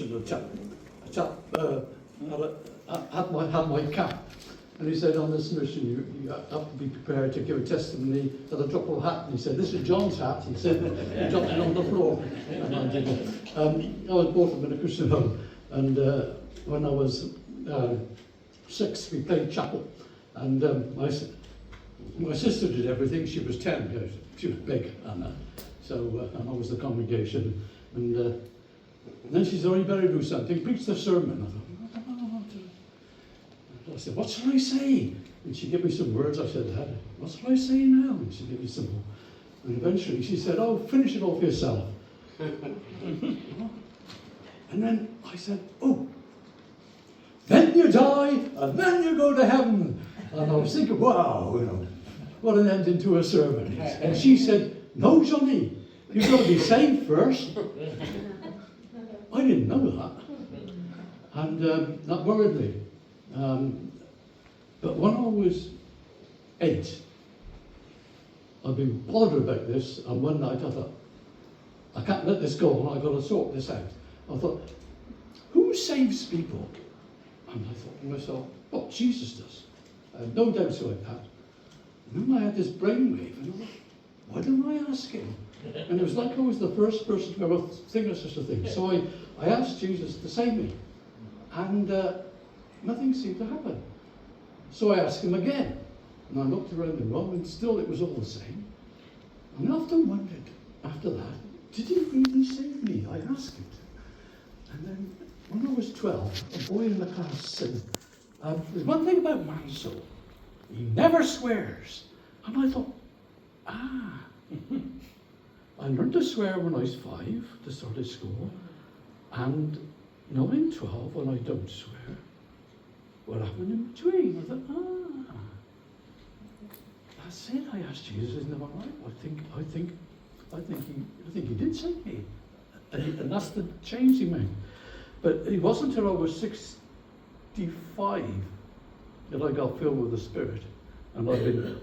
a chap had my cap, and he said, on this mission you have to be prepared to give a testimony at a drop of a hat. And he said, this is John's hat. He said, he dropped it on the floor. And I did it. I was brought up in a Christian home, and when I was 6, we played chapel, and my sister did everything. She was 10. She was big, and I was the congregation, and then she said, oh, you better do something, preach the sermon. I thought, I don't know what to. I said, what shall I say? And she gave me some words. I said, Dad, what shall I say now? And she gave me some more. And eventually she said, oh, finish it off yourself. And then I said, oh, then you die, and then you go to heaven. And I was thinking, wow, what an ending to a sermon. And she said, no, Johnny, you've got to be saved first. I didn't know that, and that worried me. But when I was 8, I'd been bothered about this, and one night I thought, I can't let this go, and I've got to sort this out. I thought, who saves people? And I thought to myself, well, Jesus does. I had no doubts about that. And then I had this brainwave, and I thought, why didn't I ask him? And it was like I was the first person to ever think of such a thing. So I asked Jesus to save me, and nothing seemed to happen. So I asked him again, and I looked around the room, and still it was all the same. And I often wondered, after that, did he really save me? I asked him to. And then, when I was 12, a boy in the class said, there's one thing about Mansell, he never swears. And I thought, I learned to swear when I was 5, to start at school, and now in 12 when I don't swear. What happened in between? I thought, that's it. I asked Jesus, isn't that right? I think he did save me, and that's the change he made. But it wasn't until I was 65 that I got filled with the Spirit. And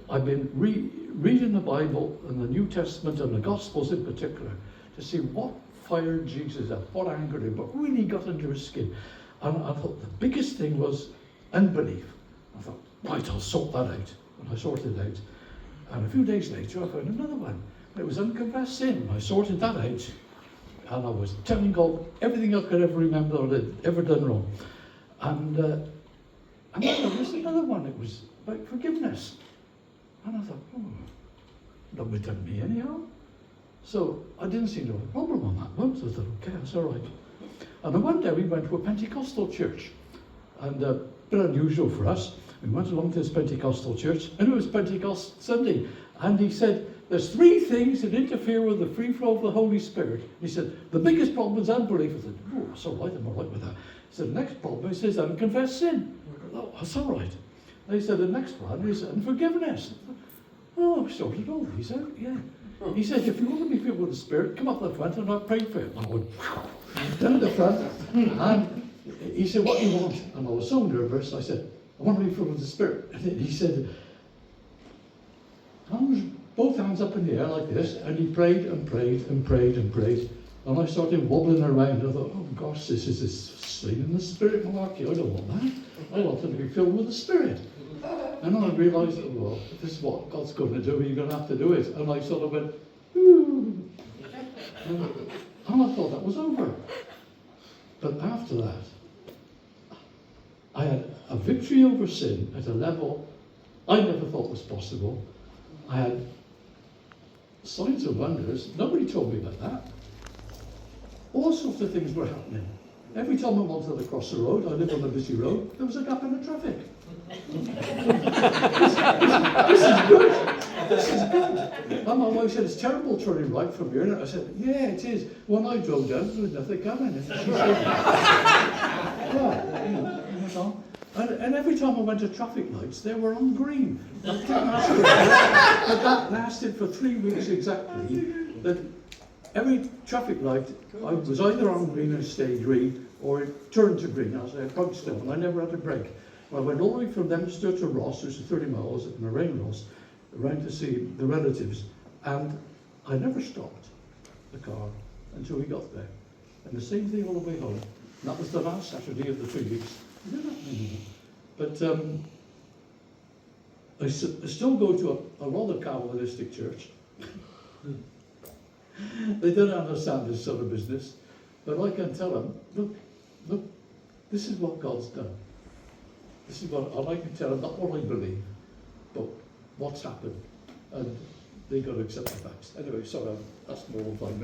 I've been reading the Bible and the New Testament and the Gospels in particular to see what fired Jesus up, what angered him, what really got under his skin. And I thought the biggest thing was unbelief. I thought, right, I'll sort that out. And I sorted it out. And a few days later, I found another one. It was unconfessed sin. I sorted that out. And I was telling God everything I could ever remember that I'd ever done wrong. And then there was another one. It was about forgiveness. And I thought, that would done me anyhow. So I didn't seem to have a problem on that one. So I thought, okay, that's all right. And then one day we went to a Pentecostal church. And a bit unusual for us. We went along to this Pentecostal church, and it was Pentecost Sunday. And he said, there's 3 things that interfere with the free flow of the Holy Spirit. He said, the biggest problem is unbelief. I said, oh, that's all right, I'm all right with that. He said, the next problem, he says, unconfessed sin. Oh, that's all right. And he said, the next one is unforgiveness. Oh, I sorted it all. He said, yeah. He said, if you want to be filled with the Spirit, come up the front and I'll pray for you. I went down the front, and he said, what do you want? And I was so nervous, I said, I want to be filled with the Spirit. And he said, both hands up in the air like this, and he prayed and prayed and prayed and prayed. And I started wobbling around. I thought, oh gosh, this is this slain in the Spirit malarkey. I don't want that. I want to be filled with the Spirit. And then I realised, well, this is what God's going to do, you're going to have to do it. And I sort of went, ooh. And I thought that was over. But after that, I had a victory over sin at a level I never thought was possible. I had signs and wonders. Nobody told me about that. All sorts of things were happening. Every time I wanted to cross the road, I live on a busy road, there was a gap in the traffic. This is good. This is good. And my wife said, it's terrible turning right from here. And I said, yeah, it is. When I drove down, there was nothing coming. And she said, and every time I went to traffic lights, they were on green. But that lasted for 3 weeks exactly. That every traffic light, I was either on green and stayed green, or it turned to green as I approached them, and I never had to brake. I went all the way from Dempster to Ross, which is 30 miles at Moraine Ross, around to see the relatives, and I never stopped the car until we got there. And the same thing all the way home. And that was the last Saturday of the 3 weeks. We don't have many more. But I still go to a lot of Calvinistic church. They don't understand this sort of business. But I can tell them, look, this is what God's done. This is what, and I can tell them not what I believe, but what's happened. And they've got to accept the facts. Anyway, sorry, that's more than 5 minutes.